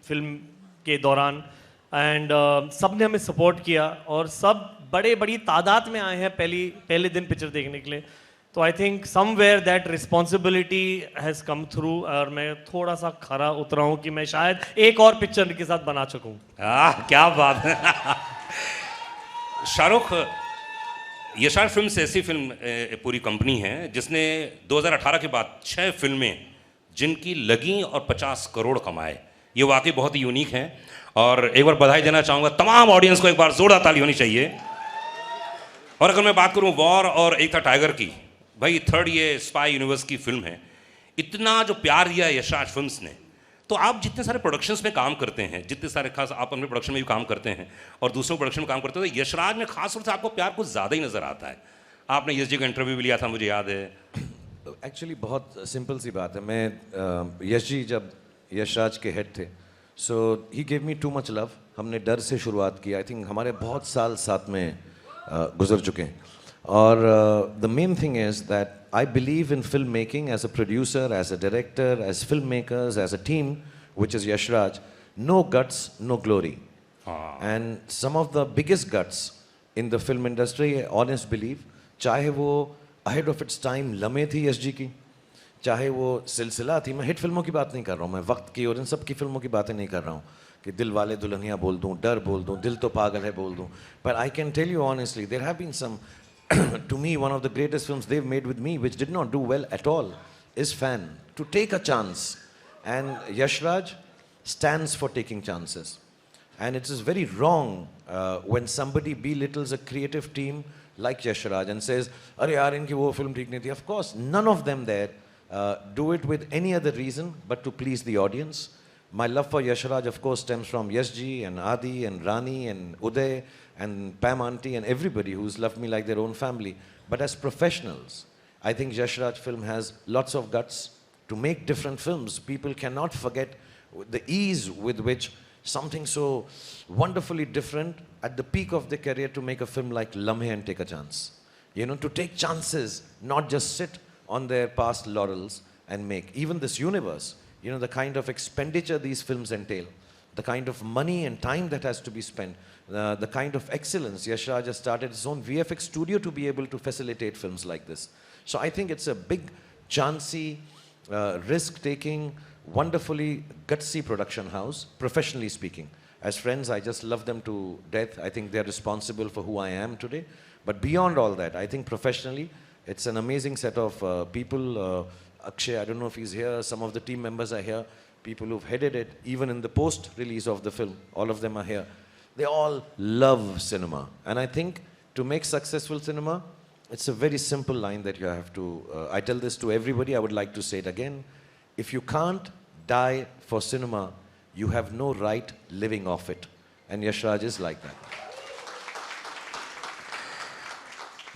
Film के दौरान and सब ने हमें सपोर्ट किया और सब बड़ी तादाद में आए हैं पहले दिन पिक्चर देखने के लिए। तो I think somewhere that responsibility has come through और मैं थोड़ा सा खरा उतरा हूँ कि मैं शायद एक और पिक्चर के साथ बना सकूँ। क्या बात है। शाहरुख, यशार फिल्म्स ऐसी फिल्म पूरी कंपनी है जिसने 2018 के बाद 6 फिल्में जिनकी लगी और 50 करोड़ कमाए। ये वाकई बहुत ही यूनिक है और एक बार बधाई देना चाहूँगा तमाम ऑडियंस को, एक बार जोरदार ताली होनी चाहिए। और अगर मैं बात करूँ वॉर और एक था टाइगर की, भाई थर्ड ये स्पाई यूनिवर्स की फिल्म है। इतना जो प्यार दिया यशराज फिल्म्स ने, तो आप जितने सारे प्रोडक्शंस में काम करते हैं, जितने सारे खास आप अपने प्रोडक्शन में भी काम करते हैं और दूसरों प्रोडक्शन में काम करते हैं, तो यशराज में खास तौर से आपको प्यार कुछ ज़्यादा ही नज़र आता है। आपने यश जी का इंटरव्यू भी लिया था, मुझे याद है। एक्चुअली बहुत सिंपल सी बात है। मैं यश जी जब यशराज के हेड थे, so he gave me too much love. हमने डर से शुरुआत की। आई थिंक हमारे बहुत साल साथ में गुजर चुके हैं और the main thing is that I believe in filmmaking as a producer, as a director, as filmmakers, as a team, which is Yashraj. No guts, no glory. And some of the biggest guts in the film industry, honest belief, चाहे वो ahead of its time लम्हे थी यश जी की, चाहे वो सिलसिला थी। मैं हिट फिल्मों की बात नहीं कर रहा हूँ, मैं वक्त की और इन सब की फिल्मों की बातें नहीं कर रहा हूँ कि दिल वाले दुल्हनिया बोल दूँ, डर बोल दूँ, दिल तो पागल है बोल दूँ। But I can tell you honestly, there have been some to me, one of the greatest films they've made with me, which did not do well at all, is Fan. To take a chance. And Yashraj stands for taking chances. And it is very wrong when somebody belittles a creative team like Yashraj and says, "Arey yaar, inki wo film theek nahi thi." Of course, none of them there do it with any other reason but to please the audience. My love for Yashraj, of course, stems from Yash ji and Adi and Rani and Uday and Pam auntie and everybody who's loved me like their own family. But as professionals, I think Yashraj film has lots of guts to make different films. People cannot forget the ease with which something so wonderfully different at the peak of their career to make a film like Lamhe and take a chance. You know, to take chances, not just sit on their past laurels and make. Even this universe, you know, the kind of expenditure these films entail, the kind of money and time that has to be spent, the kind of excellence. Yashraj has started his own VFX studio to be able to facilitate films like this. So I think it's a big, chancy, risk-taking, wonderfully gutsy production house, professionally speaking. As friends, I just love them to death. I think they're responsible for who I am today. But beyond all that, I think professionally, it's an amazing set of people. Akshay, I don't know if he's here. Some of the team members are here. People who've headed it, even in the post-release of the film, all of them are here. They all love cinema. And I think to make successful cinema, it's a very simple line that you have to, I tell this to everybody, I would like to say it again. If you can't die for cinema, you have no right living off it. And Yashraj is like that.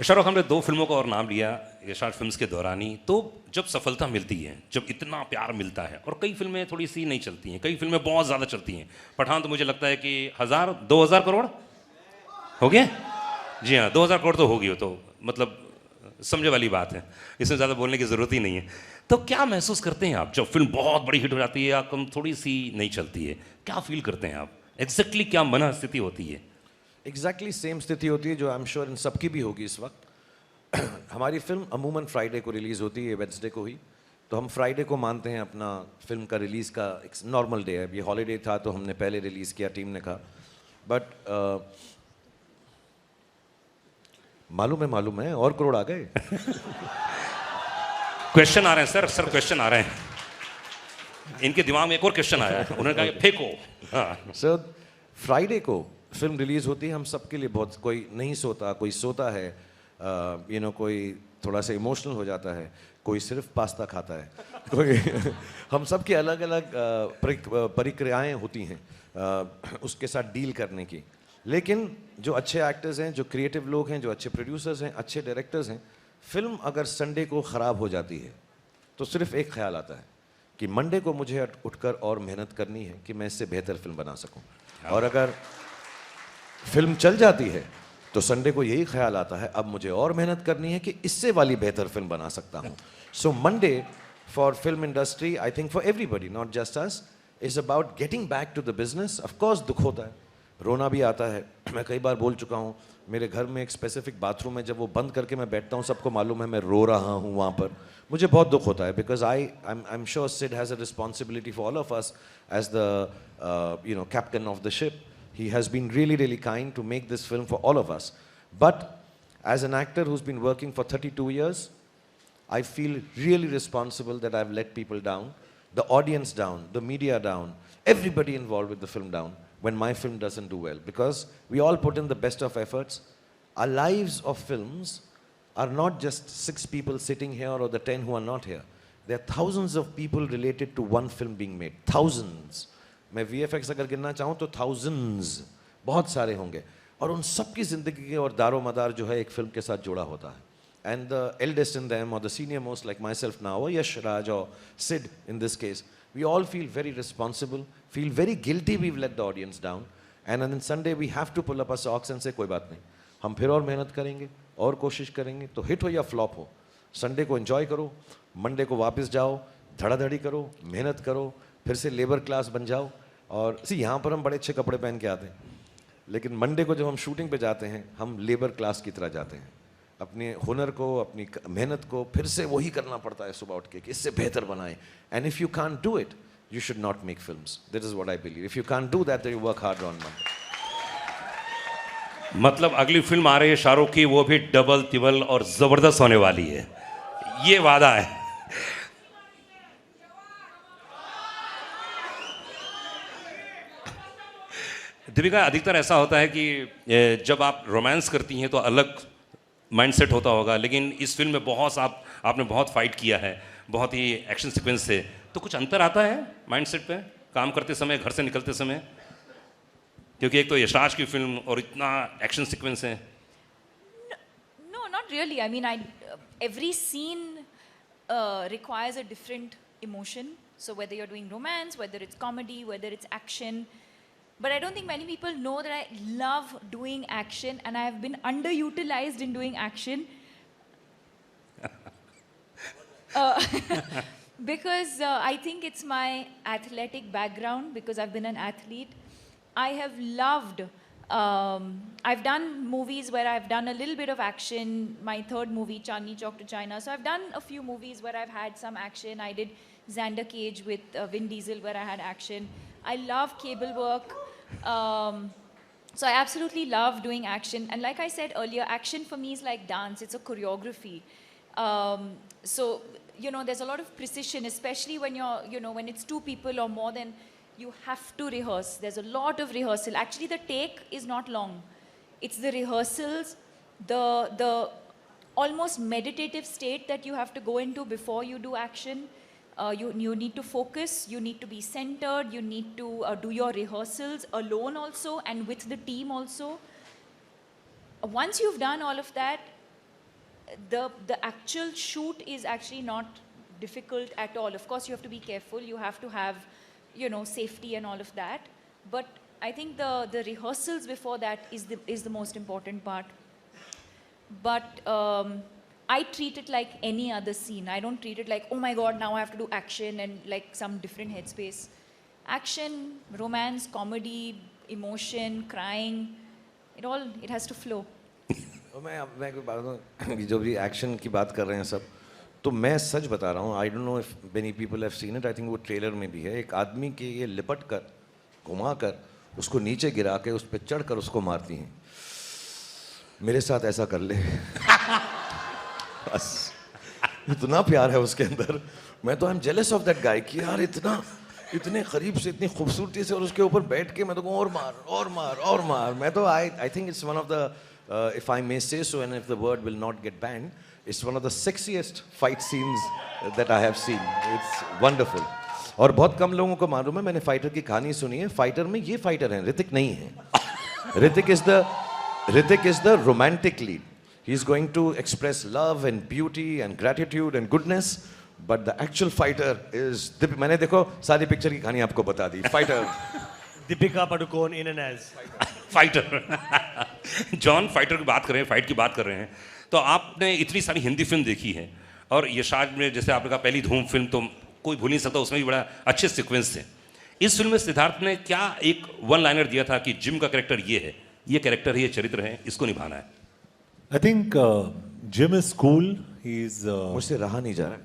Shahrukh, हमने 2 फिल्मों का और नाम लिया Yashraj films के दौरान ही। तो जब सफलता मिलती है, जब इतना प्यार मिलता है, और कई फिल्में थोड़ी सी नहीं चलती हैं, कई फिल्में बहुत ज़्यादा चलती हैं। पठान तो मुझे लगता है कि 1000-2000 करोड़ हो गया। जी हाँ, 2000 करोड़ तो होगी, तो मतलब समझे वाली बात है, इसमें ज़्यादा बोलने की ज़रूरत ही नहीं है। तो क्या महसूस करते हैं आप जब फिल्म बहुत बड़ी हिट हो जाती है या कम थोड़ी सी नहीं चलती है? क्या फील करते हैं आप? एग्जैक्टली क्या मन स्थिति होती है? एग्जैक्टली सेम स्थिति होती है जो आई एम श्योर इन सबकी भी होगी इस वक्त। हमारी फिल्म अमूमन फ्राइडे को रिलीज़ होती है, वेडनेसडे को ही, तो हम फ्राइडे को मानते हैं अपना फिल्म का रिलीज़ का एक नॉर्मल डे है। ये हॉलीडे था तो हमने पहले रिलीज़ किया, टीम ने कहा। बट मालूम है और करोड़ आ गए। क्वेश्चन आ रहे हैं सर क्वेश्चन आ रहे हैं। इनके दिमाग में एक और क्वेश्चन आया है, उन्होंने कहा फेंको। सर फ्राइडे को फिल्म रिलीज़ होती है, हम सबके लिए बहुत, कोई नहीं सोता, कोई सोता है, यू नो, कोई थोड़ा सा इमोशनल हो जाता है, कोई सिर्फ पास्ता खाता है, कोई हम सब की अलग अलग प्रक्रियाएं होती हैं उसके साथ डील करने की। लेकिन जो अच्छे एक्टर्स हैं, जो क्रिएटिव लोग हैं, जो अच्छे प्रोड्यूसर्स हैं, अच्छे डायरेक्टर्स हैं, फिल्म अगर संडे को ख़राब हो जाती है तो सिर्फ एक ख्याल आता है कि मंडे को मुझे उठकर और मेहनत करनी है कि मैं इससे बेहतर फिल्म बना सकूं। और अगर फिल्म चल जाती है तो संडे को यही ख्याल आता है अब मुझे और मेहनत करनी है कि इससे वाली बेहतर फिल्म बना सकता हूँ। So Monday for film industry, I think for everybody, not just us, is about getting back to the business. Of course दुख होता है, रोना भी आता है. मैं कई बार बोल चुका हूँ, मेरे घर में एक स्पेसिफिक बाथरूम है, जब वो बंद करके मैं बैठता हूँ सबको मालूम है मैं रो रहा हूँ वहाँ पर. मुझे बहुत दुख होता है because I'm sure Sid has a responsibility for all of us as the captain of the ship. He has been really kind to make this film for all of us. But as an actor who's been working for 32 years, I feel really responsible that I've let people down, the audience down, the media down, everybody involved with the film down when my film doesn't do well. Because we all put in the best of efforts. Our lives of films are not just 6 people sitting here or the 10 who are not here. There are thousands of people related to one film being made. Thousands. मैं VFX अगर गिनना चाहूँ तो thousands, बहुत सारे होंगे. और उन सबकी ज़िंदगी के और दारो मदार जो है एक फिल्म के साथ जुड़ा होता है. And the eldest in them or the senior most like myself now or Yash Raj or Sid in this case, we all feel very responsible, feel very guilty we've let the audience down. And on Sunday we have to pull up our socks and say कोई बात नहीं, हम फिर और मेहनत करेंगे और कोशिश करेंगे. तो हिट हो या फ्लॉप हो, संडे को एंजॉय करो, मंडे को वापस जाओ, धड़ाधड़ी करो, मेहनत करो, फिर से लेबर क्लास बन जाओ. और यहाँ पर हम बड़े अच्छे कपड़े पहन के आते हैं, लेकिन मंडे को जब हम शूटिंग पे जाते हैं हम लेबर क्लास की तरह जाते हैं. अपने हुनर को, अपनी मेहनत को फिर से वही करना पड़ता है सुबह उठ के कि इससे बेहतर बनाएं. And if you can't do it you should not make films. That is what I believe. If you can't do that, then you work harder on Monday. मतलब अगली फिल्म आ रही है शाहरुख की, वो भी डबल तिबल और जबरदस्त होने वाली है, ये वादा है. दीपिका, अधिकतर ऐसा होता है कि जब आप रोमांस करती हैं तो अलग माइंडसेट होता होगा, लेकिन इस फिल्म में आपने बहुत फाइट किया है, बहुत ही एक्शन सीक्वेंस है, तो कुछ अंतर आता है माइंडसेट पे काम करते समय, घर से निकलते समय? क्योंकि एक तो यशराज की फिल्म और इतना एक्शन सीक्वेंस है. No, not really. I mean, every scene requires a different emotion. So whether you're doing romance, whether it's comedy, whether it's action. But I don't think many people know that I love doing action and I have been underutilized in doing action. Because I think it's my athletic background, because I've been an athlete. I have loved, I've done movies where I've done a little bit of action. My third movie, Chandni Chowk to China. So I've done a few movies where I've had some action. I did Xander Cage with Vin Diesel where I had action. I love cable work. So I absolutely love doing action. And like I said earlier, action for me is like dance. It's a choreography. So, you know, there's a lot of precision, especially when you're, you know, when it's 2 people or more, then you have to rehearse. There's a lot of rehearsal. Actually, the take is not long. It's the rehearsals, the almost meditative state that you have to go into before you do action. You need to focus, you need to be centered, you need to do your rehearsals alone also and with the team also. Once you've done all of that, the actual shoot is actually not difficult at all. Of course, you have to be careful. You have to have, you know, safety and all of that. But I think the rehearsals before that is the most important part. But I treat it like any other scene. I don't treat it like, oh my God, now I have to do action and like some different headspace. Action, romance, comedy, emotion, crying, it has to flow. मैं कोई बात बताऊं, जो भी action की बात कर रहे हैं सब, तो मैं सच बता रहा हूँ. I don't know if many people have seen it. I think वो ट्रेलर में भी है. एक आदमी के ये लिपट कर, घुमा कर, उसको नीचे गिरा के उस पर चढ़ कर उसको मारती हैं. मेरे साथ ऐसा कर ले. बस इतना प्यार है उसके अंदर. मैं तो I am jealous of that guy कि यार इतने करीब से, इतनी खूबसूरती से, और उसके ऊपर बैठ के मैं तो कहूँ और मार और मार और मार. मैं तो I think it's one of the if I may say so, and if the word will not get banned, it's one of the sexiest fight scenes that I have seen. It's wonderful. और बहुत कम लोगों को मालूम है, मैंने fighter की कहानी सुनी है. फाइटर में ये फाइटर हैं, ऋतिक नहीं है. Hrithik is the romantic lead. He's going to express love and beauty and gratitude and goodness, but the actual fighter is मैंने देखो सारी पिक्चर की कहानी आपको बता दी. Fighter Deepika Padukone in and as fighter. John, fighter की बात कर रहे हैं, फाइट की बात कर रहे हैं, तो आपने इतनी सारी हिंदी फिल्म देखी है, और यशराज में जैसे आपने कहा पहली धूम फिल्म तो कोई भूल नहीं सकता, उसमें भी बड़ा अच्छे सीक्वेंस थे. इस फिल्म में सिद्धार्थ ने क्या एक वन लाइनर दिया था कि जिम का कैरेक्टर ये है, ये कैरेक्टर है, ये चरित्र है, इसको निभाना है? I think Jim is cool. He's मुझसे रहा नहीं जा रहा।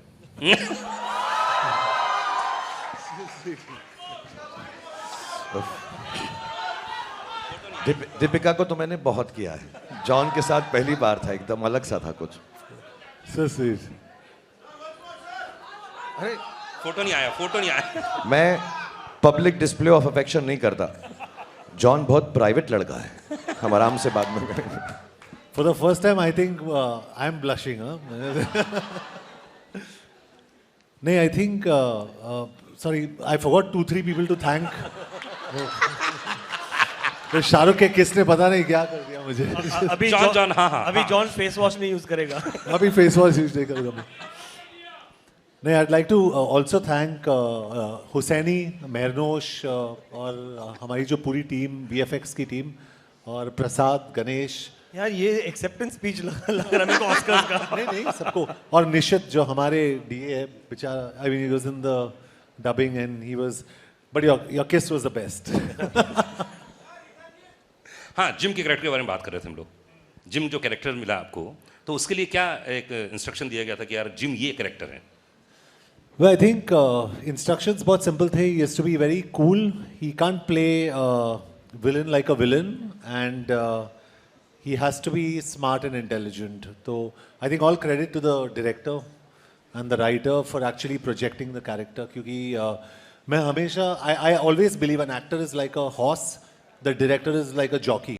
दीपिका को तो मैंने बहुत किया है, जॉन के साथ पहली बार था, एकदम अलग सा था कुछ। so sweet. अरे फोटो नहीं आया, फोटो नहीं आया। मैं पब्लिक डिस्प्ले ऑफ अफेक्शन नहीं करता, जॉन बहुत प्राइवेट लड़का है, हम आराम से बाद में करेंगे। For the first time, I think I'm blushing. Huh? No, I think. Sorry, I forgot 2-3 people to thank. तो शाहरुख के किसने पता नहीं क्या कर दिया मुझे। अभी जॉन, हाँ, हाँ, अभी हाँ। जॉन फेस वॉश नहीं यूज करेगा। अभी फेस वॉश यूज नहीं करूँगा मैं। नहीं, I'd like to also thank Husaini, मेहरनोश और हमारी जो पूरी टीम, VFX की टीम, और प्रसाद, गणेश। यार ये एक्सेप्टेंस स्पीच लग रहा है मेरे को ऑस्कर्स का। नहीं सबको, और निशित जो हमारे DA है बेचारा, I mean he was in the dubbing and he was, but your kiss was the best. हाँ, जिम के कैरेक्टर के बारे में बात कर रहे थे हम लोग। जिम जो कैरेक्टर मिला आपको, तो उसके लिए क्या एक इंस्ट्रक्शन दिया गया था कि यार जिम ये कैरेक्टर है? Well, I think instructions बहुत simple थे. He has to be very cool. He can't play villain like a villain, and he has to be smart and intelligent. So I think all credit to the director and the writer for actually projecting the character. क्योंकि मैं हमेशा I always believe an actor is like a horse, the director is like a jockey.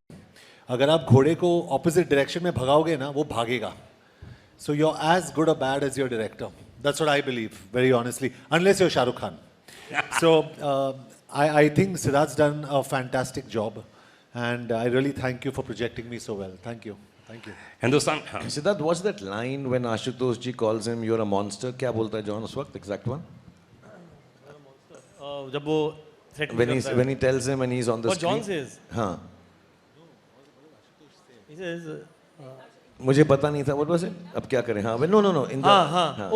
अगर आप घोड़े को opposite direction में भगाओगे ना, वो भागेगा. So you're as good or bad as your director. That's what I believe, very honestly, unless you're Shah Rukh Khan. So I think Siddharth's done a fantastic job, and I really thank you for projecting me so well. Thank you. Thank you. Hindustan, हाँ। Siddharth, what's that line when Ashutosh ji calls him, "You're a monster"? क्या बोलता है John उस वक्त? Exact one. जब वो threaten When करता है। when he tells him and he's on the What John screen. says? हाँ, He says, मुझे पता नहीं था. What was it? अब क्या करें? हाँ, no. In the, हाँ,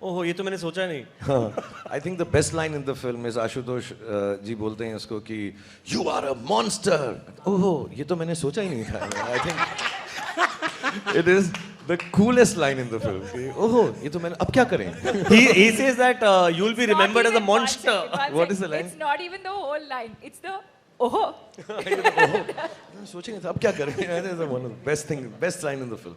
ओहो, ये तो मैंने सोचा नहीं। हाँ, I think the best line in the film is Ashutosh जी बोलते हैं उसको कि "You are a monster." ओहो, ये तो मैंने सोचा ही नहीं था. I think it is the coolest line in the film. कि, ओहो, ये तो मैंने, अब क्या करें? He says that you'll be remembered as a monster. What is the line? It's not even the whole line. It's the oh. मैंने सोचा नहीं था, अब क्या करें? That is one of the best line in the film.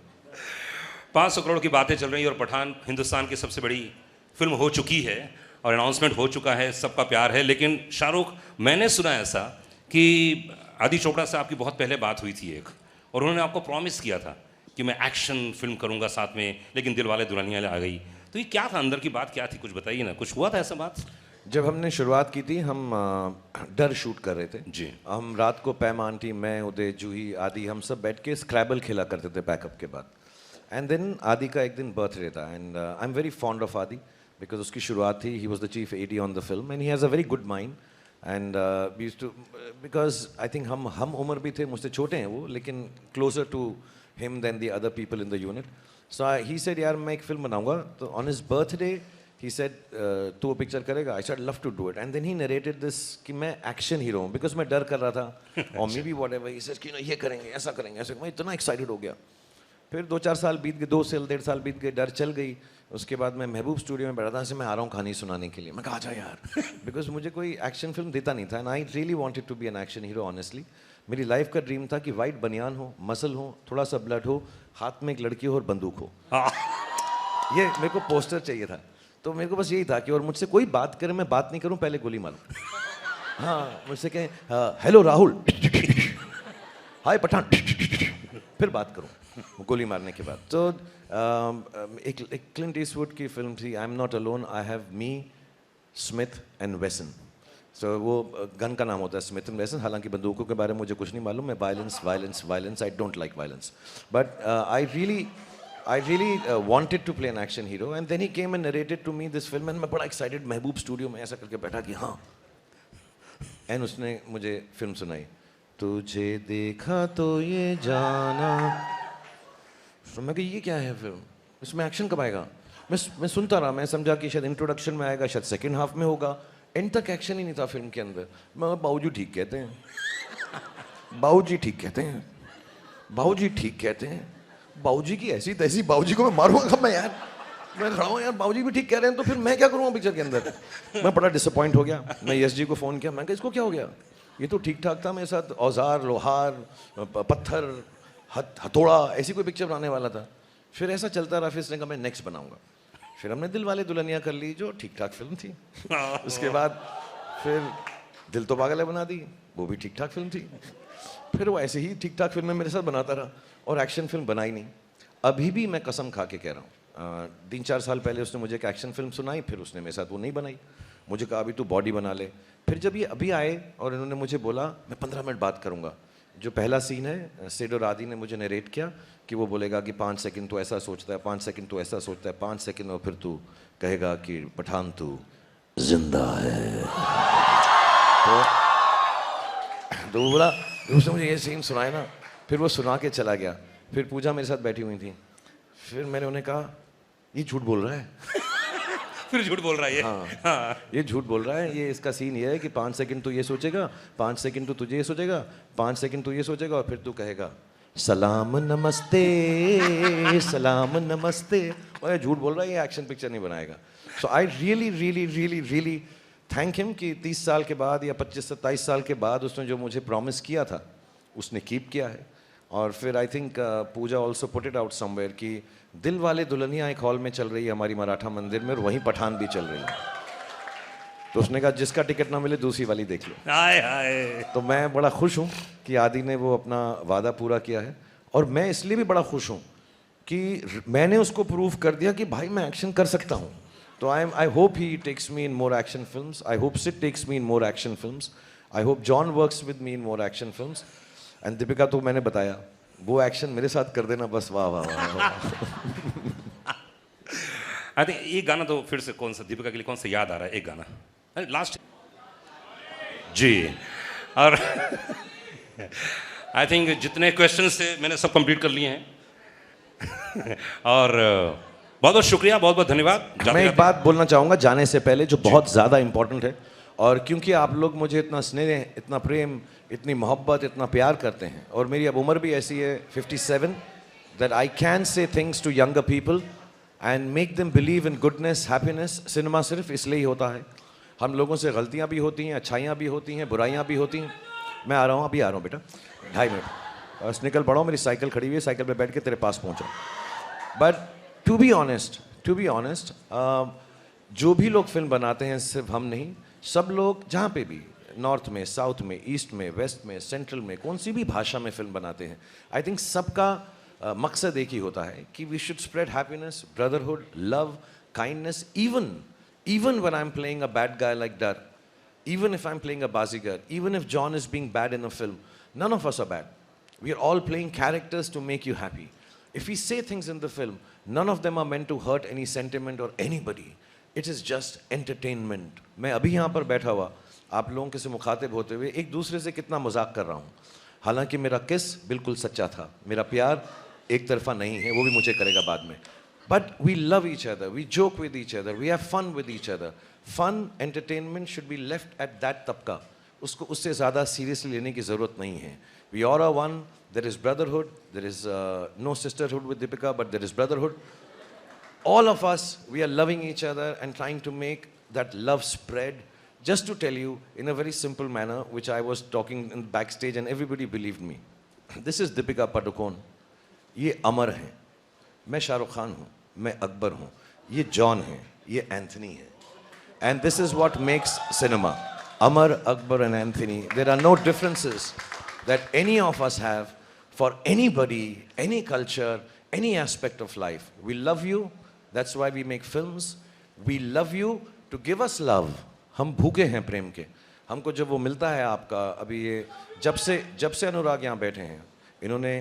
500 crore की बातें चल रही हैं और पठान हिंदुस्तान की सबसे बड़ी फिल्म हो चुकी है और अनाउंसमेंट हो चुका है, सबका प्यार है। लेकिन शाहरुख, मैंने सुना ऐसा कि आदि चोपड़ा से आपकी बहुत पहले बात हुई थी एक, और उन्होंने आपको प्रॉमिस किया था कि मैं एक्शन फिल्म करूंगा साथ में, लेकिन दिलवाले दुल्हनिया आ गई। तो ये क्या था, अंदर की बात क्या थी, कुछ बताइए ना। कुछ हुआ था ऐसा बात? जब हमने शुरुआत की थी, हम डर शूट कर रहे थे जी। हम रात को पैम आंटी, मैं, उदय, जूही, आदि, हम सब बैठ के स्क्रैबल खेला करते थे पैकअप के बाद। एंड देन आदि का एक दिन बर्थडे था, and I am very fond of Adi because उसकी शुरुआत थी, he was the chief AD on the film and he has a very good mind, and we used to, because I think हम उम्र भी थे, मुझसे छोटे हैं वो, लेकिन closer to him than the other people in the unit. So he said यार मैं एक फिल्म बनाऊंगा, तो on his birthday he said तू वो पिक्चर करेगा? I said love to do it, and then he narrated this कि मैं एक्शन हीरो हूँ, because मैं डर कर रहा था, or maybe whatever, he says कि ये करेंगे, ऐसा करेंगे, ऐसा। मैं इतना एक्साइटेड हो गया। फिर 2-4 साल बीत गए, 2 से 1.5 साल बीत गए, डर चल गई। उसके बाद मैं महबूब स्टूडियो में बैठा था, ऐसे मैं आ रहा हूँ कहानी सुनाने के लिए। मैं कहा, आजा यार, बिकॉज मुझे कोई एक्शन फिल्म देता नहीं था, and I really wanted to be an action hero. Honestly मेरी लाइफ का ड्रीम था कि वाइट बनियान हो, मसल हो, थोड़ा सा ब्लड हो, हाथ में एक लड़की हो और बंदूक हो। ये मेरे को पोस्टर चाहिए था, तो मेरे को बस यही था कि और मुझसे कोई बात करे, मैं बात नहीं करूं, पहले गोली मारूं। हाँ, मुझसे कहें हेलो राहुल, हाय पठान, फिर बात करूं गोली मारने के बाद। तो एक क्लिंट ईस्टवुड की फिल्म थी, I am not alone, I have me, Smith and Wesson. So वो गन का नाम होता है स्मिथ एंड वेसन, हालांकि बंदूकों के बारे में मुझे कुछ नहीं मालूम। मैं violence, I don't like violence, but I really wanted to play an action hero, and then he came and narrated to me this film, and मैं बड़ा excited महबूब स्टूडियो में ऐसा करके बैठा कि हाँ, and उसने मुझे फिल्म सुनाई, तुझे देखा तो ये जाना। तो मैं कहा ये क्या है फिल्म, इसमें एक्शन कब आएगा? मैं सुनता रहा, मैं समझा कि शायद इंट्रोडक्शन में आएगा, शायद सेकेंड हाफ में होगा, एंड तक एक्शन ही नहीं था फिल्म के अंदर। मैं बाबूजी ठीक कहते हैं, बाबूजी ठीक कहते हैं, बाबूजी ठीक कहते हैं, बाबूजी की ऐसी तैसी, बाबूजी को मैं मारूंगा कब मैं यार, मैं खड़ा हूँ यार, बाबूजी भी ठीक कह रहे हैं तो फिर मैं क्या करूँगा पिक्चर के अंदर। मैं बड़ा डिसअपॉइंट हो गया। मैं यश जी को फ़ोन किया, मैं कहा इसको क्या हो गया, ये तो ठीक ठाक था मेरे साथ, औजार लोहार पत्थर हथौड़ा ऐसी कोई पिक्चर बनाने वाला था। फिर ऐसा चलता रहा, फिर इसने कहा मैं नेक्स्ट बनाऊंगा। फिर हमने दिल वाले दुल्हनिया कर ली जो ठीक ठाक फिल्म थी। उसके बाद फिर दिल तो पागल है बना दी, वो भी ठीक ठाक फिल्म थी। फिर वो ऐसे ही ठीक ठाक फिल्में मेरे साथ बनाता रहा और एक्शन फिल्म बनाई नहीं। अभी भी मैं कसम खा के कह रहा हूँ, 3-4 साल पहले उसने मुझे एक एक्शन फिल्म सुनाई, फिर उसने मेरे साथ वो नहीं बनाई। मुझे कहा अभी तू बॉडी बना ले। फिर जब ये अभी आए और इन्होंने मुझे बोला मैं 15 मिनट बात करूँगा, जो पहला सीन है सेड और आदि ने मुझे नरेट किया कि वो बोलेगा कि 5 सेकंड तो ऐसा सोचता है, 5 सेकंड तो ऐसा सोचता है, 5 सेकंड और फिर तू कहेगा कि पठान तू जिंदा है। तो वो बोला, उसने मुझे ये सीन सुनाया ना, फिर वो सुना के चला गया। फिर पूजा मेरे साथ बैठी हुई थी, फिर मैंने उन्हें कहा ये झूठ बोल रहा है। फिर झूठ बोल रहा है ये। हाँ, ये झूठ बोल रहा है, ये इसका सीन ये है कि 5 सेकंड तो ये सोचेगा, 5 सेकंड तो तुझे ये सोचेगा, 5 सेकंड तो ये सोचेगा और फिर तू कहेगा सलाम नमस्ते, सलाम नमस्ते। और ये झूठ बोल रहा है, ये एक्शन पिक्चर नहीं बनाएगा। So I really really really really thank him कि 30 साल के बाद या 25-27 साल के बाद उसने जो मुझे प्रॉमिस किया था उसने कीप किया है। और फिर I think Pooja also put it out somewhere कि दिल वाले दुल्हनिया एक हॉल में चल रही है हमारी मराठा मंदिर में, और वहीं पठान भी चल रही है। तो उसने कहा जिसका टिकट ना मिले दूसरी वाली देख लो। हाय हाय। तो मैं बड़ा खुश हूँ कि आदि ने वो अपना वादा पूरा किया है, और मैं इसलिए भी बड़ा खुश हूँ कि मैंने उसको प्रूव कर दिया कि भाई मैं एक्शन कर सकता हूँ। तो I hope he takes me in more action films, I hope Sid takes me in more action films, I hope John works with me in more action films. And Deepika तो मैंने बताया वो एक्शन मेरे साथ कर देना बस, वाह वाह वाह। आई थिंक ये गाना तो फिर से कौन सा दीपिका के लिए कौन सा याद आ रहा है, एक गाना लास्ट जी। और आई थिंक जितने क्वेश्चंस थे मैंने सब कंप्लीट कर लिए हैं। और बहुत बहुत शुक्रिया, बहुत बहुत धन्यवाद। मैं एक बात बोलना चाहूँगा जाने से पहले जो बहुत ज़्यादा इम्पोर्टेंट है, और क्योंकि आप लोग मुझे इतना स्नेह, इतना प्रेम, इतनी मोहब्बत, इतना प्यार करते हैं, और मेरी अब उम्र भी ऐसी है 57, that I can say things to younger people and make them believe in goodness, happiness. Cinema सिर्फ इसलिए ही होता है। हम लोगों से गलतियाँ भी होती हैं, अच्छाइयाँ भी होती हैं, बुराइयाँ भी होती हैं। मैं आ रहा हूँ, अभी आ रहा हूँ बेटा, 2.5 मिनट बस निकल पड़ा हूँ, मेरी साइकिल खड़ी हुई है, साइकिल पे बैठ के तेरे पास पहुँचा। बट टू बी ऑनेस्ट, जो भी लोग फिल्म बनाते हैं, सिर्फ हम नहीं, सब लोग जहाँ पे भी, नॉर्थ में, साउथ में, ईस्ट में, वेस्ट में, सेंट्रल में, कौन सी भी भाषा में फिल्म बनाते हैं, आई थिंक सबका मकसद एक ही होता है कि we should spread happiness, brotherhood, love, kindness. even when I'm playing a bad guy like that, even if I'm playing a bazigar, even if John is being bad in a film, none of us are bad. We are all playing characters to make you happy. If we say things in the film, none of them are meant to hurt any sentiment or anybody. It is just entertainment. मैं अभी यहाँ पर बैठा हुआ आप लोगों के से मुखातिब होते हुए एक दूसरे से कितना मजाक कर रहा हूँ, हालांकि मेरा किस बिल्कुल सच्चा था, मेरा प्यार एक तरफा नहीं है, वो भी मुझे करेगा बाद में। But we love each other, we joke with each other, we have fun with each other. Fun, entertainment should be left at that तबका, उसको उससे ज़्यादा seriously लेने की ज़रूरत नहीं है। We all are one, there is brotherhood, there is no sisterhood with Deepika, but there is brotherhood. All of us, we are loving each other and trying to make that love spread. Just to tell you in a very simple manner, which I was talking in backstage and everybody believed me. This is Deepika Padukone. ये अमर हैं, मैं शाहरुख खान हूँ, मैं अकबर हूँ, ये John है, ये Anthony है। And this is what makes cinema. Amar, Akbar and Anthony. There are no differences that any of us have for anybody, any culture, any aspect of life. We love you. That's why we make films. We love you to give us love. हम भूखे हैं प्रेम के। हमको जब वो मिलता है आपका, अभी ये जब से अनुराग यहाँ बैठे हैं, इन्होंने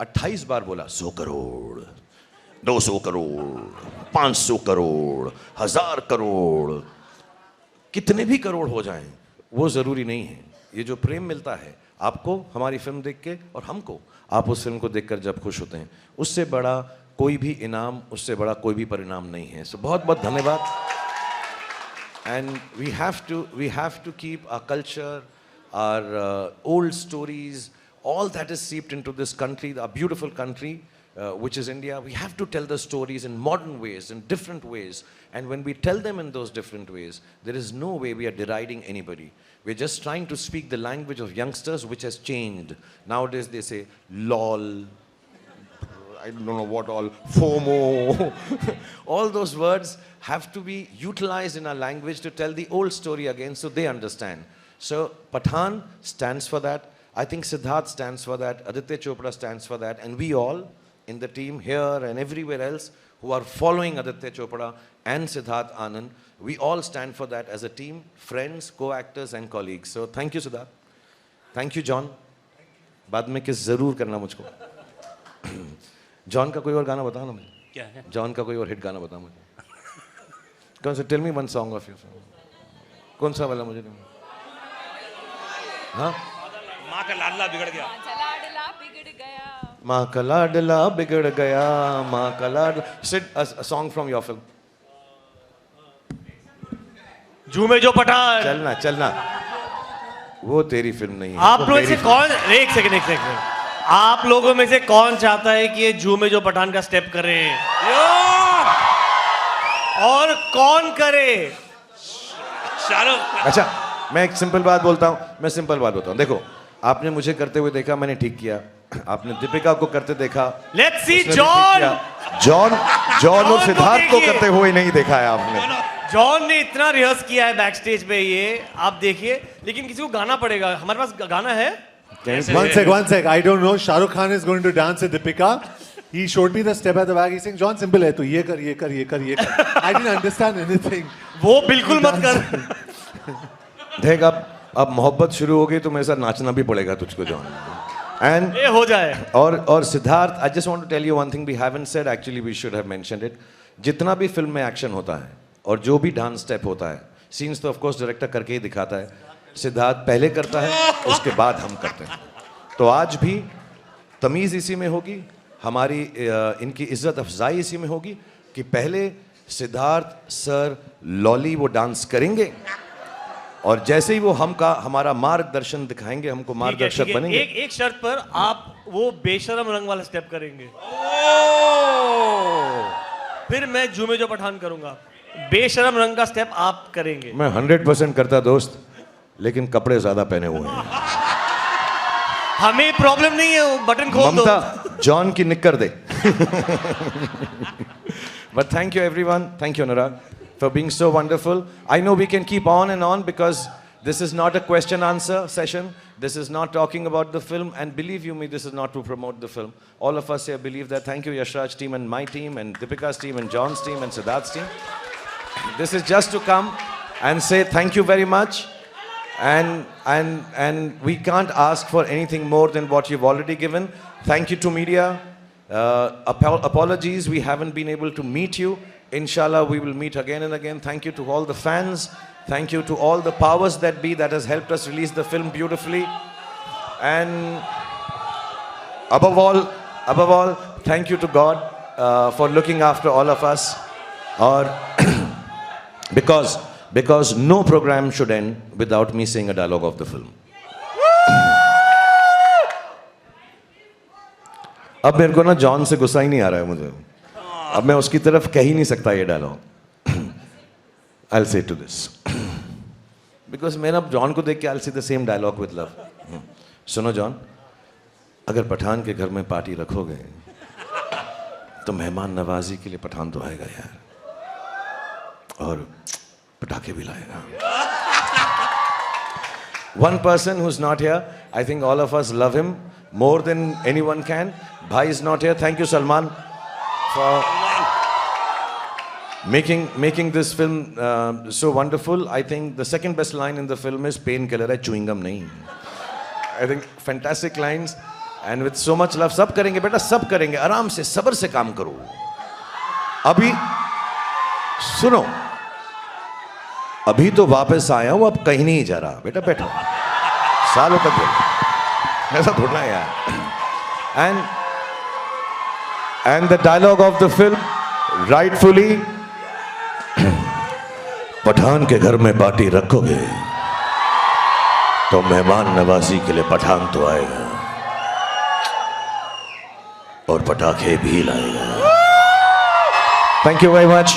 28 बार बोला 100 करोड़, 200 करोड़, 500 करोड़, 1000 करोड़, कितने भी करोड़ हो जाएं, वो ज़रूरी नहीं है। ये जो प्रेम मिलता है आपको हमारी फिल्म देख के, और हमको आप उस फिल्म को देखकर जब खुश होते हैं, उससे बड़ा कोई भी इनाम, उससे बड़ा कोई भी परिणाम नहीं है। सो बहुत बहुत धन्यवाद। And we have to keep our culture, our old stories, all that is seeped into this country, our beautiful country, which is India. We have to tell the stories in modern ways, in different ways. And when we tell them in those different ways, there is no way we are deriding anybody. We're just trying to speak the language of youngsters, which has changed. Nowadays they say, lol, I don't know what all, FOMO. All those words have to be utilized in our language to tell the old story again so they understand. So Pathaan stands for that. I think Siddharth stands for that. Aditya Chopra stands for that. And we all in the team here and everywhere else who are following Aditya Chopra and Siddharth Anand, we all stand for that as a team, friends, co-actors and colleagues. So thank you, Siddharth. Thank you, John. बाद में किस जरूर करना मुझको. John का कोई और गाना बताओ ना मुझे. क्या है? जॉन का कोई और हिट गाना बताओ मुझे. कौन सा? Tell me one song of your. कौन सा वाला मुझे? हाँ? माँ का लाडला बिगड़ गया. लाडला बिगड़ गया. माँ का लाडला बिगड़ गया. माँ का लाडला. Sid, a song from your film. झूमे जो पठान. चलना चलना. वो तेरी फिल्म नहीं है. आप वो लोग मेरी से कौन, एक सेकंड, आप लोगों में से कौन चाहता है कि ये झूमे जो पठान का स्टेप करे? और कौन करे? शाहरुख. अच्छा, मैं एक सिंपल बात बोलता हूँ. मैं सिंपल बात बोलता हूँ. देखो, आपने मुझे करते हुए देखा, मैंने ठीक किया. आपने दीपिका को करते देखा. लेट्स सी उसने भी ठीक जॉन. किया. जॉन और को सिद्धार्थ को देखिए. करते हुए नहीं देखा है आपने. जॉन ने इतना रिहर्स किया है बैक स्टेज पे, ये आप देखिए. लेकिन किसी को गाना पड़ेगा. हमारे पास गाना है. One sec. I don't know. Shah Rukh Khan is going to dance with Deepika. He showed me the step at the back. He's saying, John, simple है. तू ये कर, ये कर, ये कर, ये कर. I didn't understand anything. वो बिल्कुल मत कर. देख, अब मोहब्बत शुरू हो गई तो मेरे साथ नाचना भी पड़ेगा तुझको, जॉन. And ये हो जाए. और Siddharth, I just want to tell you one thing we haven't said. Actually, we should have mentioned it. जितना भी फिल्म में एक्शन होता है और जो भी डांस स्टेप होता है, सीन्स तो ऑफ कोर्स डायरेक्टर करके ही दिखाता है. सिद्धार्थ पहले करता है, उसके बाद हम करते हैं. तो आज भी तमीज़ इसी में होगी, हमारी इनकी इज्जत अफजाई इसी में होगी कि पहले सिद्धार्थ सर लॉली वो डांस करेंगे और जैसे ही वो हमारा मार्गदर्शन दिखाएंगे, हमको मार्गदर्शक ठीक है. बनेंगे. एक शर्त पर, आप वो बेशरम रंग वाला स्टेप करेंगे. फिर मैं झूमे जो पठान करूंगा. बेशरम रंग का स्टेप आप करेंगे. मैं 100% करता दोस्त, लेकिन कपड़े ज्यादा पहने हुए हैं. हमें प्रॉब्लम नहीं है, बटन खोल दो. ममता, जॉन की निक्कर दे. But thank you everyone. Thank you Anurag for being so wonderful. I know we can keep on and on because this is not a question answer session. This is not talking about the film, and believe you me, this is not to promote the film. All of us here believe that. Thank you Yashraj team and my team and Deepika's team and John's team and Siddharth's team. This is just to come and say thank you very much. And we can't ask for anything more than what you've already given. Thank you to media. Apologies, we haven't been able to meet you. Inshallah, we will meet again and again. Thank you to all the fans. Thank you to all the powers that be that has helped us release the film beautifully. And above all, thank you to God for looking after all of us. Or because no program should end without me saying a dialogue of the film. अब मेरे को ना John से गुस्सा ही नहीं आ रहा है मुझे. अब मैं उसकी तरफ कह ही नहीं सकता ये dialogue. I'll say to this because मैं अब जॉन को देख के I'll say the same dialogue with love. सुनो जॉन, अगर पठान के घर में पार्टी रखोगे तो मेहमान नवाजी के लिए पठान तो आएगा यार, और पटाखे भी लाएगा. One person who's not here, I think all of us love him more than anyone can. Bhai is not here. Thank you Salman for making this film so wonderful. I think the second best line in the film is painkiller hai, chewing gum nahi. I think fantastic lines and with so much love. सब करेंगे बेटा, सब करेंगे. आराम से, सब्र से काम करो. अभी सुनो, अभी तो वापस आया हूं, अब कहीं नहीं जा रहा. बेटा बैठो, सालों तक बोलो, ऐसा थोड़ा है यार. And the dialogue of the film, rightfully, Pathan के घर में पार्टी रखोगे तो मेहमान नवाजी के लिए पठान तो आएगा और पटाखे भी लाएगा। Thank you very much.